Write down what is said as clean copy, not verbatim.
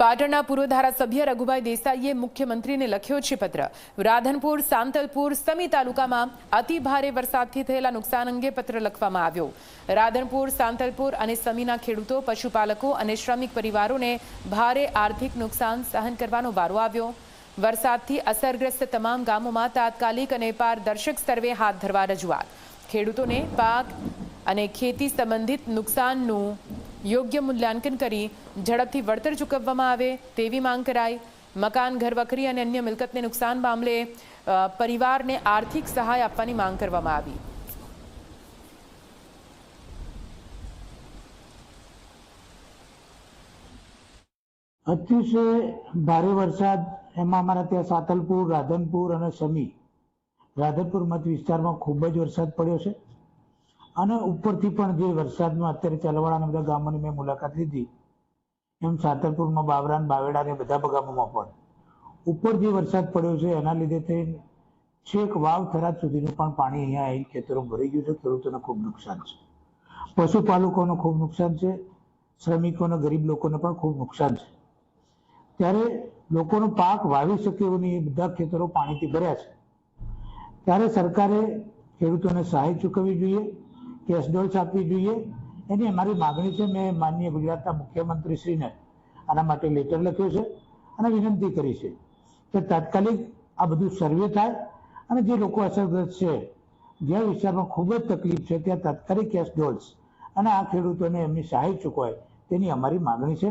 પાટણના પૂર્વ ધારાસભ્ય રઘુભાઈ દેસાઈએ મુખ્યમંત્રીને લખ્યો છે પત્ર। રાધનપુર, સાંતલપુર, સમી તાલુકામાં અતિ ભારે વરસાદથી થયેલા નુકસાન અંગે પત્ર લખવામાં આવ્યો। રાધનપુર, સાંતલપુર અને સમીના ખેડૂતો, પશુપાલકો અને શ્રમિક પરિવારોને ભારે આર્થિક નુકસાન સહન કરવાનો વારો આવ્યો। વરસાદથી અસરગ્રસ્ત તમામ ગામોમાં તાત્કાલિક અને પારદર્શક સર્વે હાથ ધરવા રજૂઆત। ખેડૂતોને પાક અને ખેતી સંબંધિત નુકસાનનું યોગ્ય મૂલ્યાંકન કરી ઝડપથી વળતર ચૂકવવામાં આવે તેવી માંગ કરાઈ। મકાન, ઘર વખરી અને અન્ય મિલકતને નુકસાન મામલે પરિવારને આર્થિક સહાય આપવાની માંગ કરવામાં આવી। અતિશય ભારે વરસાદ એમાં અમારા ત્યાં સાતલપુર, રાધનપુર અને સમી, રાધનપુર મત વિસ્તારમાં ખૂબ જ વરસાદ પડ્યો છે અને ઉપરથી પણ જે વરસાદમાં અત્યારે ચલવાળાના બધા ગામોની મેં મુલાકાત લીધી, એમ સાતલપુરમાં બાવરા, બાવેડા ને બધા ગામોમાં પણ ઉપર જે વરસાદ પડ્યો છે એના લીધે થઈ છેક વાવ થરાદ સુધીનું પણ પાણી અહીંયા આવી ખેતરો ભરાઈ ગયું છે। ખેડૂતોને ખૂબ નુકસાન છે, પશુપાલકોને ખૂબ નુકસાન છે, શ્રમિકોને, ગરીબ લોકોને પણ ખૂબ નુકસાન છે। ત્યારે લોકોનો પાક વાવી શકે એવું નહીં, એ બધા ખેતરો પાણીથી ભર્યા છે। ત્યારે સરકારે ખેડૂતોને સહાય ચૂકવવી જોઈએ, કેશ ડોલ્સ આપવી જોઈએ, એની અમારી માગણી છે। મેં માનનીય ગુજરાતના મુખ્યમંત્રીશ્રીને આના માટે લેટર લખ્યો છે અને વિનંતી કરી છે કે તાત્કાલિક આ બધું સર્વે થાય અને જે લોકો અસરગ્રસ્ત છે, જ્યાં વિસ્તારમાં ખૂબ જ તકલીફ છે, ત્યાં તાત્કાલિક કેશ ડોલ્સ અને આ ખેડૂતોને એમની સહાય ચૂકવાય તેની અમારી માગણી છે।